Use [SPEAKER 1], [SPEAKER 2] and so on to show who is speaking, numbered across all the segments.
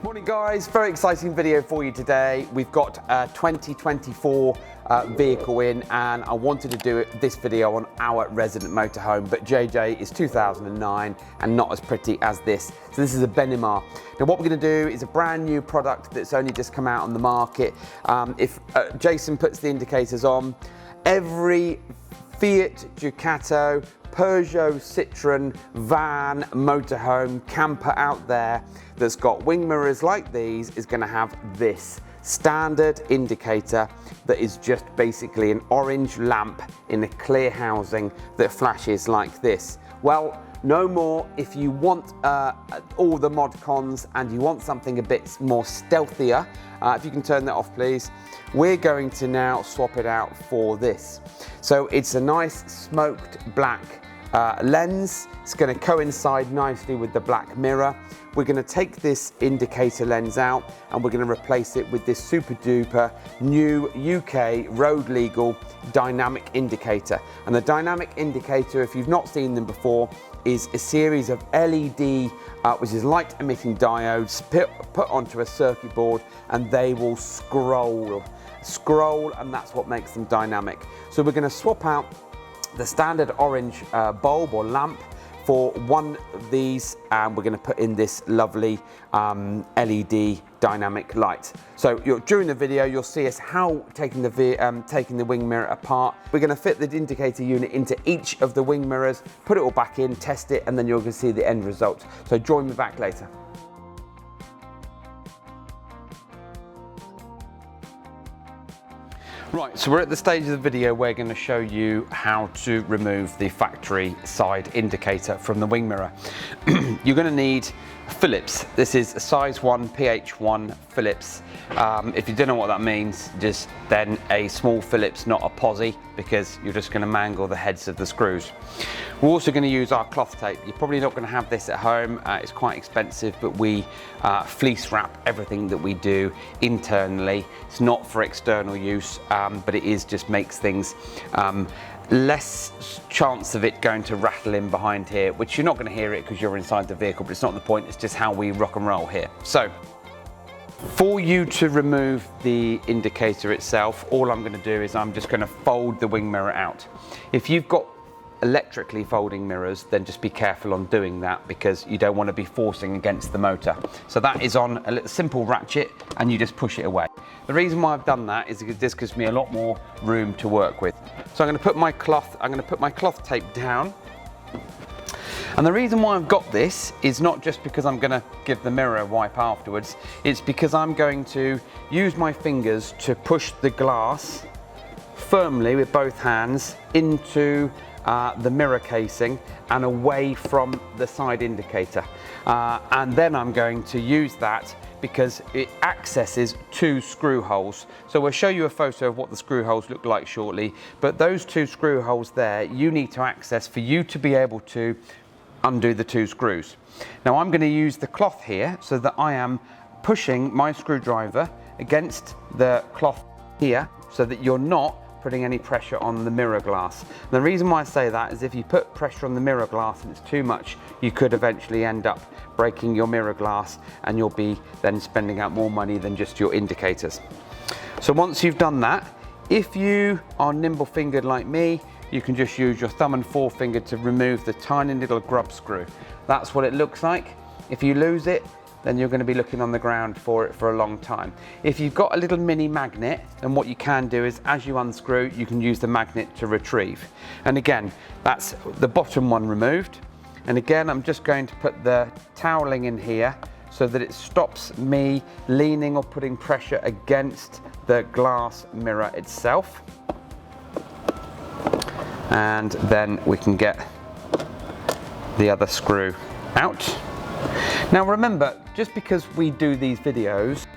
[SPEAKER 1] Morning guys, very exciting video for you today. We've got a 2024 vehicle in, and I wanted to do this video on our resident motorhome, but JJ is 2009 and not as pretty as this. So this is a Benimar. Now what we're going to do is a brand new product that's only just come out on the market. If Jason puts the indicators on, every Fiat Ducato, Peugeot, Citroen, van, motorhome, camper out there that's got wing mirrors like these is going to have this standard indicator that is just basically an orange lamp in a clear housing that flashes like this. Well, no more. If you want all the mod cons and you want something a bit more stealthier, if you can turn that off please, we're going to now swap it out for this. So it's a nice smoked black lens. It's going to coincide nicely with the black mirror. We're going to take this indicator lens out and we're going to replace it with this super duper new UK road legal dynamic indicator. And the dynamic indicator, if you've not seen them before, is a series of LED, which is light emitting diodes put onto a circuit board, and they will scroll, and that's what makes them dynamic. So we're going to swap out the standard orange bulb or lamp for one of these, and we're going to put in this lovely LED dynamic light. So during the video you'll see us taking the wing mirror apart. We're going to fit the indicator unit into each of the wing mirrors, put it all back in, test it, and then you're going to see the end result. So join me back later. Right, so we're at the stage of the video where we're going to show you how to remove the factory side indicator from the wing mirror. You're going to need Phillips. This is a size 1 PH1 Phillips. If you don't know what that means, just then a small Phillips, not a posi, because you're just going to mangle the heads of the screws. We're also going to use our cloth tape. You're probably not going to have this at home. It's quite expensive, but we fleece wrap everything that we do internally. It's not for external use, but it is just makes things less chance of it going to rattle in behind here, which you're not going to hear it because you're inside the vehicle, but it's not the point. It's just how we rock and roll here. So for you to remove the indicator itself, all I'm going to do is I'm just going to fold the wing mirror out. If you've got electrically folding mirrors, then just be careful on doing that because you don't want to be forcing against the motor. So that is on a little simple ratchet and you just push it away. The reason why I've done that is because this gives me a lot more room to work with. So I'm going to put my cloth tape down. And the reason why I've got this is not just because I'm going to give the mirror a wipe afterwards, it's because I'm going to use my fingers to push the glass firmly with both hands into the mirror casing and away from the side indicator. And then I'm going to use that because it accesses two screw holes. So we'll show you a photo of what the screw holes look like shortly, but those two screw holes there you need to access for you to be able to undo the two screws. Now I'm going to use the cloth here so that I am pushing my screwdriver against the cloth here so that you're not putting any pressure on the mirror glass. And the reason why I say that is if you put pressure on the mirror glass and it's too much, you could eventually end up breaking your mirror glass and you'll be then spending out more money than just your indicators. So once you've done that, if you are nimble fingered like me, you can just use your thumb and forefinger to remove the tiny little grub screw. That's what it looks like. If you lose it, then you're going to be looking on the ground for it for a long time. If you've got a little mini magnet, then what you can do is as you unscrew, you can use the magnet to retrieve. And again, that's the bottom one removed. And again, I'm just going to put the toweling in here so that it stops me leaning or putting pressure against the glass mirror itself. And then we can get the other screw out. Now remember, just because we do these videos,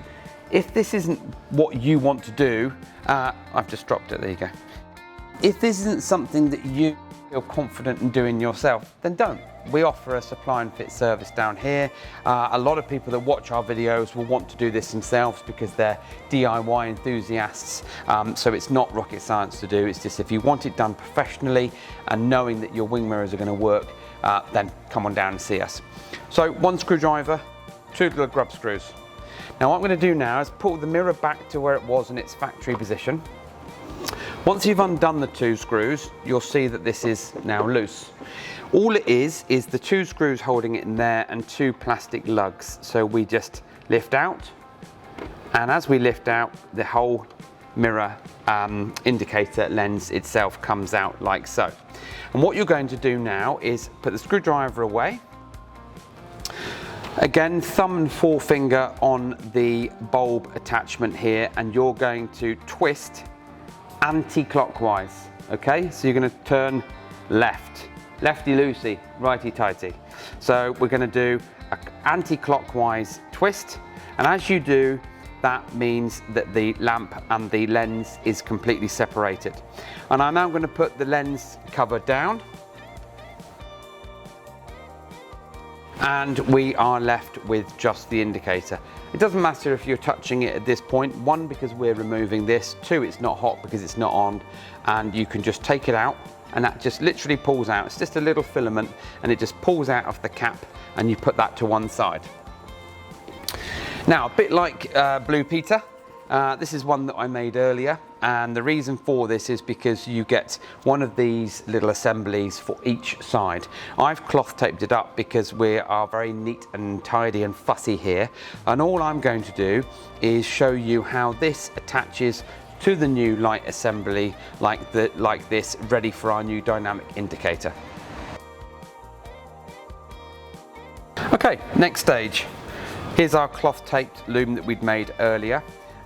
[SPEAKER 1] if this isn't what you want to do, I've just dropped it, there you go. If this isn't something that you feel confident in doing yourself, then don't. We offer a supply and fit service down here. A lot of people that watch our videos will want to do this themselves because they're DIY enthusiasts. So it's not rocket science to do. It's just if you want it done professionally and knowing that your wing mirrors are going to work, then come on down and see us. So one screwdriver, two little grub screws. Now what I'm going to do now is pull the mirror back to where it was in its factory position. Once you've undone the 2 screws, you'll see that this is now loose. All it is the 2 screws holding it in there and 2 plastic lugs. So we just lift out, and as we lift out, the whole mirror indicator lens itself comes out like so. And what you're going to do now is put the screwdriver away. Again, thumb and forefinger on the bulb attachment here, and you're going to twist anti-clockwise. Okay, so you're going to turn left, lefty-loosey, righty-tighty. So we're going to do an anti-clockwise twist, and as you do, that means that the lamp and the lens is completely separated. And I'm now going to put the lens cover down, and we are left with just the indicator. It doesn't matter if you're touching it at this point. 1, because we're removing this. 2, it's not hot because it's not on, and you can just take it out, and that just literally pulls out. It's just a little filament, and it just pulls out of the cap, and you put that to one side. Now, a bit like Blue Peter, this is one that I made earlier, and the reason for this is because you get one of these little assemblies for each side. I've cloth taped it up because we are very neat and tidy and fussy here, and all I'm going to do is show you how this attaches to the new light assembly like this, ready for our new dynamic indicator. Okay, next stage. Here's our cloth taped loom that we'd made earlier,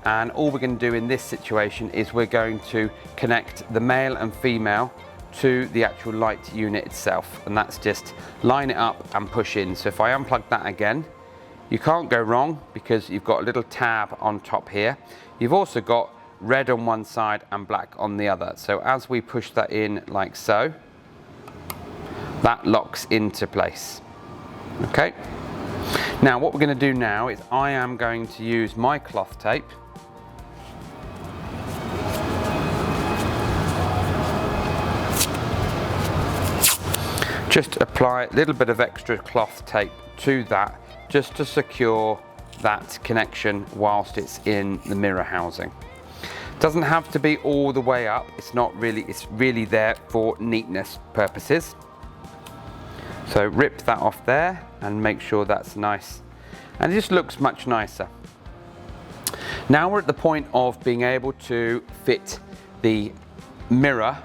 [SPEAKER 1] and all we're going to do in this situation is we're going to connect the male and female to the actual light unit itself, and that's just line it up and push in. So if I unplug that again, you can't go wrong because you've got a little tab on top here. You've also got red on one side and black on the other. So as we push that in like so, that locks into place. Okay. Now what we're going to do now is I am going to use my cloth tape just apply a little bit of extra cloth tape to that just to secure that connection whilst it's in the mirror housing. Doesn't have to be all the way up, it's really there for neatness purposes. So rip that off there and make sure that's nice, and it just looks much nicer. Now we're at the point of being able to fit the mirror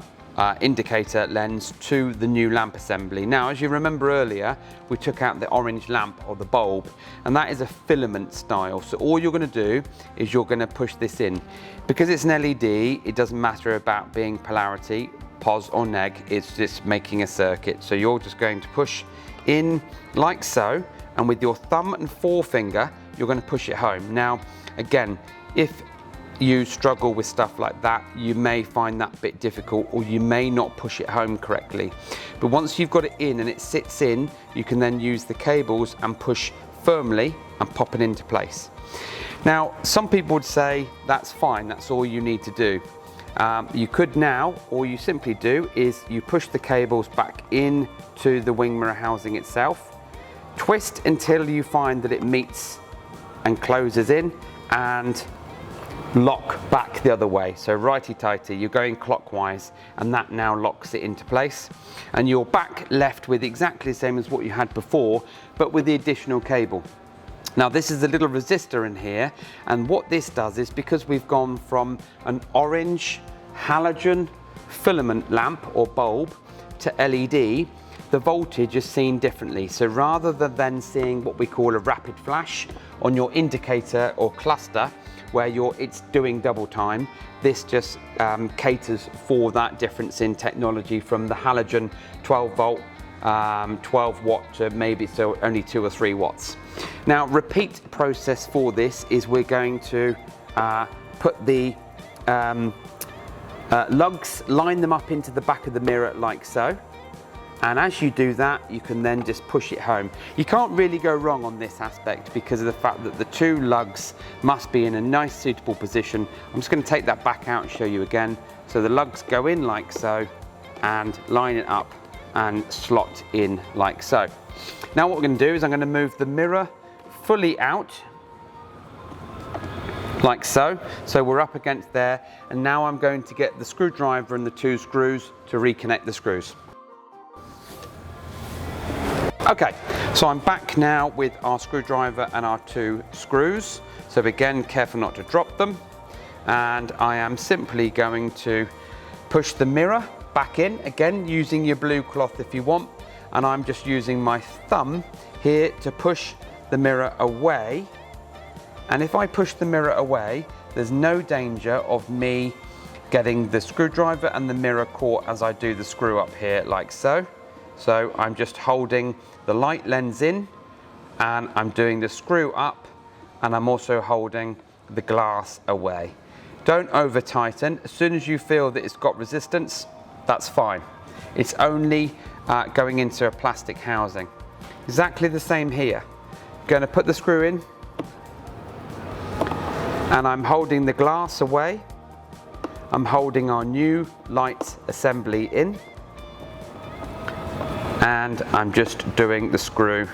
[SPEAKER 1] indicator lens to the new lamp assembly. Now, as you remember earlier, we took out the orange lamp or the bulb, and that is a filament style. So all you're going to do is you're going to push this in. Because it's an LED, it doesn't matter about being polarity, pos or neg, it's just making a circuit. So you're just going to push in like so, and with your thumb and forefinger, you're going to push it home. Now, again, if you struggle with stuff like that, you may find that a bit difficult, or you may not push it home correctly. But once you've got it in and it sits in, you can then use the cables and push firmly and pop it into place. Now, some people would say that's fine, that's all you need to do. You could now, all you simply do is you push the cables back into the wing mirror housing itself, twist until you find that it meets and closes in, and lock back the other way. So righty-tighty, you're going clockwise, and that now locks it into place. And you're back left with exactly the same as what you had before, but with the additional cable. Now this is a little resistor in here, and what this does is, because we've gone from an orange halogen filament lamp or bulb to LED, the voltage is seen differently. So rather than seeing what we call a rapid flash on your indicator or cluster, where it's doing double time, this just caters for that difference in technology from the halogen 12 volt, 12 watt to maybe so only 2 or 3 watts. Now, repeat process for this is we're going to put the lugs, line them up into the back of the mirror like so. And as you do that, you can then just push it home. You can't really go wrong on this aspect because of the fact that the 2 lugs must be in a nice suitable position. I'm just going to take that back out and show you again. So the lugs go in like so and line it up and slot in like so. Now what we're going to do is I'm going to move the mirror fully out, like so. So we're up against there, and now I'm going to get the screwdriver and the 2 screws to reconnect the screws. Okay, so I'm back now with our screwdriver and our 2 screws. So again, careful not to drop them. And I am simply going to push the mirror back in, again using your blue cloth if you want. And I'm just using my thumb here to push the mirror away. And if I push the mirror away, there's no danger of me getting the screwdriver and the mirror caught as I do the screw up here, like so. So I'm just holding the light lens in, and I'm doing the screw up, and I'm also holding the glass away. Don't over tighten. As soon as you feel that it's got resistance, that's fine. It's only going into a plastic housing. Exactly the same here. Going to put the screw in, and I'm holding the glass away. I'm holding our new light assembly in, and I'm just doing the screw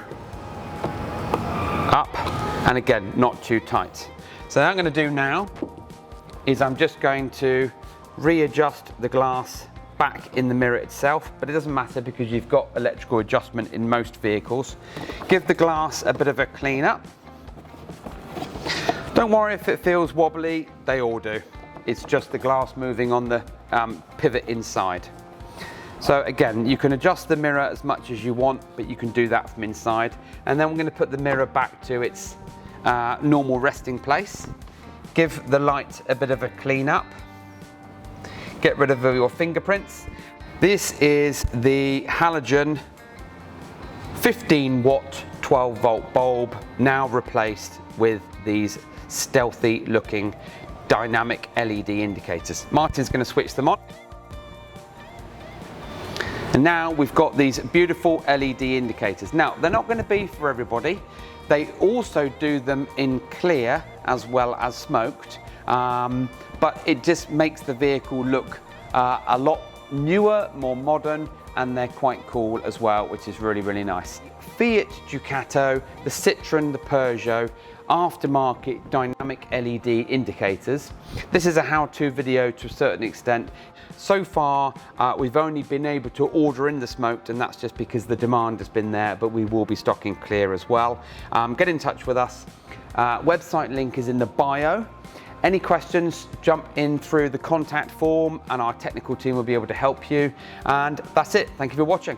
[SPEAKER 1] up, and again, not too tight. So what I'm going to do now is I'm just going to readjust the glass back in the mirror itself, but it doesn't matter because you've got electrical adjustment in most vehicles. Give the glass a bit of a clean up. Don't worry if it feels wobbly, they all do. It's just the glass moving on the pivot inside. So again, you can adjust the mirror as much as you want, but you can do that from inside. And then we're going to put the mirror back to its normal resting place. Give the light a bit of a clean up. Get rid of your fingerprints. This is the halogen 15 watt 12 volt bulb, now replaced with these stealthy looking dynamic LED indicators. Martin's going to switch them on. And now we've got these beautiful LED indicators. Now, they're not going to be for everybody. They also do them in clear as well as smoked, but it just makes the vehicle look a lot newer, more modern, and they're quite cool as well, which is really, really nice. Fiat Ducato, the Citroen, the Peugeot, aftermarket dynamic LED indicators. This is a how-to video to a certain extent. So far, we've only been able to order in the smoked, and that's just because the demand has been there, but we will be stocking clear as well. Get in touch with us. Website link is in the bio. Any questions, jump in through the contact form and our technical team will be able to help you. And that's it. Thank you for watching.